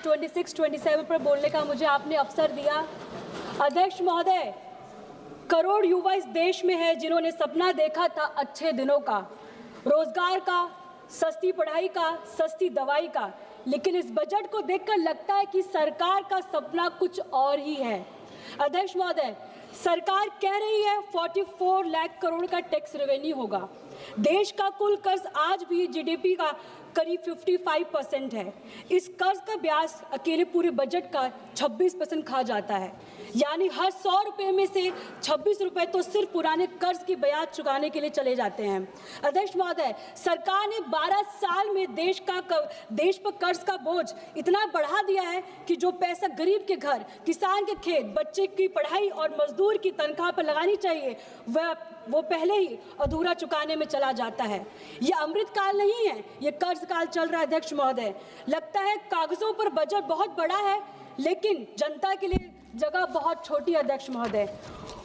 26-27 पर बोलने का मुझे आपने अवसर दिया। अध्यक्ष महोदय, करोड़ युवा इस देश में है जिन्होंने सपना देखा था अच्छे दिनों का, रोजगार का, सस्ती पढ़ाई का, सस्ती दवाई का, लेकिन इस बजट को देखकर लगता है कि सरकार का सपना कुछ और ही है। अध्यक्ष महोदय, सरकार कह रही है 44 लाख करोड़ का टैक्स रेवेन्यू होगा। देश का कुल कर्ज आज भी जीडीपी का करीब 55% है। इस कर्ज का ब्याज अकेले पूरे बजट का 26% खा जाता है, यानी हर 100 रुपये में से 26 रुपये तो सिर्फ पुराने कर्ज की ब्याज चुकाने के लिए चले जाते हैं। अध्यक्ष महोदय, सरकार ने 12 साल में देश पर कर्ज का बोझ इतना बढ़ा दिया है कि जो पैसा गरीब के घर, किसान के खेत, बच्चे की पढ़ाई और मजदूर की तनख्वाह पर लगानी चाहिए वो पहले ही अधूरा चुकाने में चला जाता है। ये अमृत काल नहीं है, ये कर्ज काल चल रहा है। अध्यक्ष महोदय, लगता है कागजों पर बजट बहुत बड़ा है, लेकिन जनता के लिए जगह बहुत छोटी है। अध्यक्ष महोदय,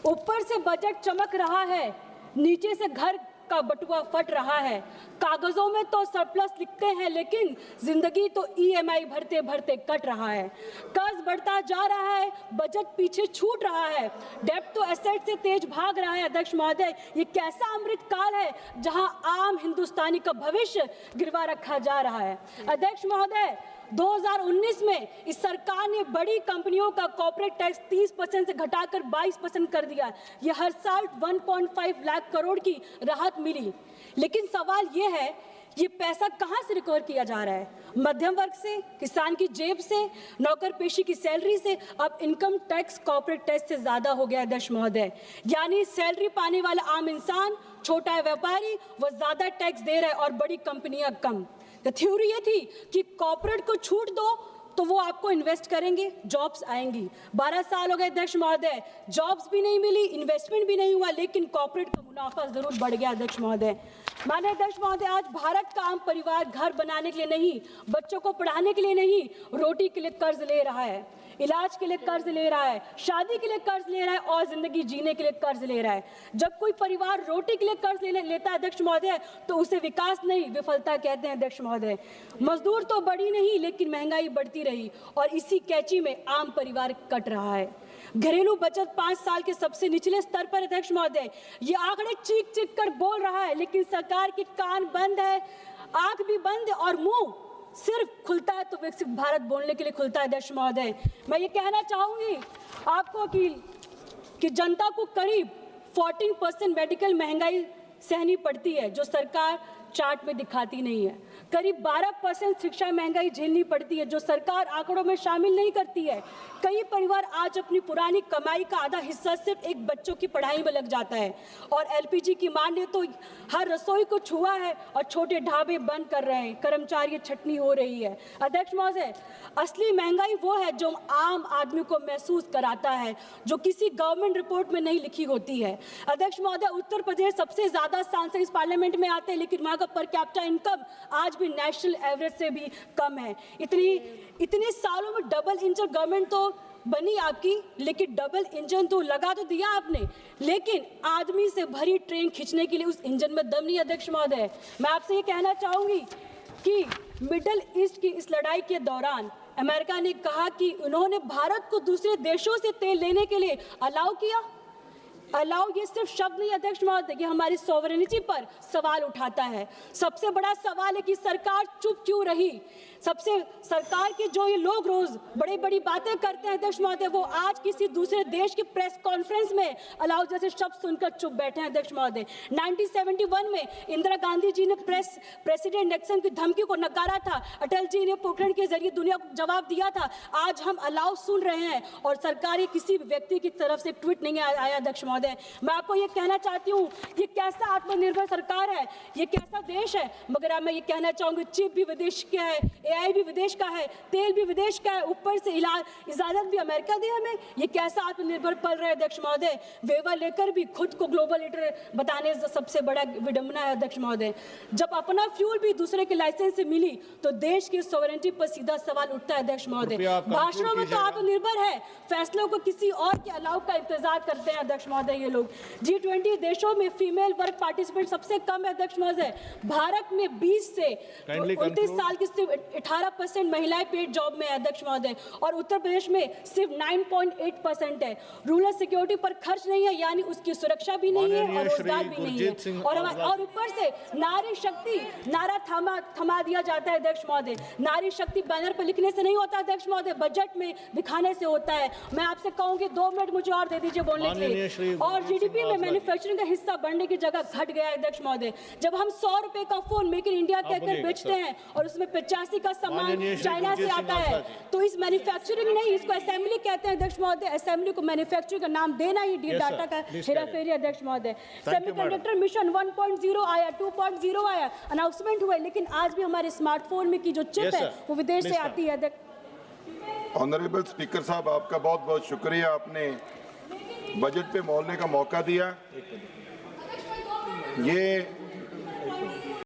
ऊपर से बजट चमक रहा है, नीचे से घर का बटुआ फट रहा है। कागजों में तो सरप्लस लिखते हैं, लेकिन जिंदगी तो ईएमआई भरते भरते कट रहा है। कर्ज बढ़ता जा रहा है, बजट पीछे छूट रहा है, डेब्ट तो एसेट से तेज भाग रहा है। अध्यक्ष महोदय, ये कैसा अमृत काल है जहां आम हिंदुस्तानी का भविष्य गिरवा रखा जा रहा है। अध्यक्ष महोदय, 2019 में इस सरकार ने बड़ी कंपनियों का कॉर्पोरेट टैक्स 30% से घटाकर 22% कर दिया। ये हर साल 1.5 लाख करोड़ की राहत मिली, लेकिन सवाल ये है, ये पैसा कहां से रिकवर किया जा रहा है? मध्यम वर्ग से, किसान की जेब से, नौकर पेशी की सैलरी से। अब इनकम टैक्स कॉर्पोरेट टैक्स से ज्यादा हो गया। अध्यक्ष महोदय, यानी सैलरी पाने वाला आम इंसान, छोटा व्यापारी, वो ज्यादा टैक्स दे रहा है और बड़ी कंपनियां कम। तो थ्योरी ये थी कि कॉर्पोरेट को छूट दो तो वो आपको इन्वेस्ट करेंगे, जॉब्स आएंगी। 12 साल हो गए अध्यक्ष महोदय, जॉब्स भी नहीं मिली, इन्वेस्टमेंट भी नहीं हुआ, लेकिन कॉर्पोरेट का मुनाफा जरूर बढ़ गया। अध्यक्ष महोदय, माननीय अध्यक्ष महोदय, आज भारत का आम परिवार घर बनाने के लिए नहीं, बच्चों को पढ़ाने के लिए नहीं, रोटी के लिए कर्ज ले रहा है, इलाज के लिए कर्ज ले रहा है, शादी के लिए कर्ज ले रहा है और जिंदगी जीने के लिए कर्ज ले रहा है। जब कोई परिवार रोटी के लिए कर्ज लेता है अध्यक्ष महोदय, तो उसे विकास नहीं, विफलता कहते हैं। अध्यक्ष महोदय, मजदूर तो बढ़ी नहीं, लेकिन महंगाई बढ़ती रही और इसी कैची में आम परिवार कट रहा है। घरेलू बचत 5 साल के सबसे निचले स्तर पर। अध्यक्ष महोदय, ये आंकड़े चीख चीख कर बोल रहा है, लेकिन सरकार के कान बंद है, आंख भी बंद है और मुंह सिर्फ खुलता है तो विकसित भारत बोलने के लिए खुलता है। अध्यक्ष महोदय, मैं ये कहना चाहूंगी आपको कि जनता को करीब 14% मेडिकल महंगाई सहनी पड़ती है, जो सरकार चार्ट में दिखाती नहीं है। करीब 12% शिक्षा महंगाई झेलनी पड़ती है, जो सरकार आंकड़ों में शामिल नहीं करती है। कई परिवार आज अपनी पुरानी कमाई का आधा हिस्सा सिर्फ एक बच्चों की पढ़ाई में लग जाता है, और एलपीजी की मांग ने तो हर रसोई को छुआ है और छोटे ढाबे बंद कर रहे हैं, कर्मचारी छटनी हो रही है। अध्यक्ष महोदय, असली महंगाई वो है जो आम आदमी को महसूस कराता है, जो किसी गवर्नमेंट रिपोर्ट में नहीं लिखी होती है। अध्यक्ष महोदय, उत्तर प्रदेश सबसे ज्यादा सांसद इस पार्लियामेंट में आते हैं, लेकिन वहां का पर कैपिटा इनकम आज भी नेशनल एवरेज से भी कम है। इतने सालों में डबल इंजन गवर्नमेंट तो बनी आपकी, लेकिन डबल इंजन तो लगा तो दिया आपने, लेकिन आदमी से भरी ट्रेन खींचने के लिए उस इंजन में दम नहीं। अध्यक्ष महोदय, मैं आपसे ये कहना चाहूंगी कि मिडिल ईस्ट की इस लड़ाई के दौरान अमेरिका ने कहा कि उन्होंने भारत को दूसरे देशों से तेल लेने के लिए अलाउ किया। अलाउ ये सिर्फ शब्द नहीं अध्यक्ष महोदय, ये हमारी सॉवरेनिटी पर सवाल उठाता है। सबसे बड़ा सवाल है कि सरकार चुप क्यों रही। सरकार के जो ये लोग रोज बड़ी बड़ी बातें करते हैं अध्यक्ष महोदय, वो आज किसी दूसरे देश की प्रेस कॉन्फ्रेंस में अलाउ जैसे शब्द सुनकर चुप बैठे हैं। अध्यक्ष महोदय, 1971 में इंदिरा गांधी जी ने प्रेसिडेंट निक्सन की धमकी को नकारा था, अटल जी ने पोखरण के जरिए दुनिया को जवाब दिया था। आज हम अलाउ सुन रहे हैं और सरकार ये किसी व्यक्ति की तरफ से ट्वीट नहीं आया। अध्यक्ष महोदय, मैं आपको ये कहना चाहती हूँ, ये कैसा आत्मनिर्भर सरकार है, ये कैसा देश है। मगर मैं ये कहना चाहूंगी, चिप भी विदेश का है, एआई भी विदेश का है, तेल भी विदेश का है, ऊपर से इजाजत भी अमेरिका दे हमें। ये कैसा आत्मनिर्भर पल रहा है अध्यक्ष महोदय। वेवा लेकर भी खुद को ग्लोबल लीडर बताने से सबसे बड़ा विडंबना है। अध्यक्ष महोदय, जब अपना फ्यूल भी दूसरे के लाइसेंस से मिली तो देश की सॉवरेनिटी पर सीधा सवाल उठता है। अध्यक्ष महोदय, भाषणों में तो आत्मनिर्भर है, फैसलों को किसी और के अलाउ का इंतजार करते हैं। अध्यक्ष महोदय, महोदय ये लोग। G20 देशों में फीमेल वर्क पार्टिसिपेट सबसे कम है अध्यक्ष महोदय। भारत में 20 से 29 साल की सिर्फ 18% महिलाएं पेड जॉब में है अध्यक्ष महोदय, और उत्तर प्रदेश में सिर्फ 9.8% है। रूरल सिक्योरिटी पर खर्च नहीं है, यानी उसकी सुरक्षा भी नहीं है और रोजगार भी नहीं है, और ऊपर से नारी शक्ति नारा थमा दिया जाता है अध्यक्ष महोदय। नारी शक्ति बैनर पर लिखने से नहीं होता अध्यक्ष महोदय, बजट में दिखाने से होता है। मैं आपसे कहूंगी 2 मिनट मुझे और दे दीजिए बोलने के लिए। और जीडीपी में मैन्युफैक्चरिंग का हिस्सा बढ़ने की जगह घट गया है अध्यक्ष महोदय। जब हम 100 रुपए का फोन मेक इन इंडिया कहकर बेचते हैं और उसमें 85 का सामान चाइना से आता है, तो इस मैन्युफैक्चरिंग नहीं, इसको असेंबली कहते हैं अध्यक्ष महोदय। असेंबली को मैन्युफैक्चरिंग का नाम देना ही डाटा का हेराफेरी अध्यक्ष महोदय। सेमीकंडक्टर मिशन 1.0 आया, 2.0 आया, अनाउंसमेंट हुए, लेकिन आज भी हमारे स्मार्टफोन में की जो चिप है वो विदेश से आती है। ऑनरेबल स्पीकर साहब, आपका बहुत बहुत शुक्रिया, आपने बजट पे बोलने का मौका दिया। ये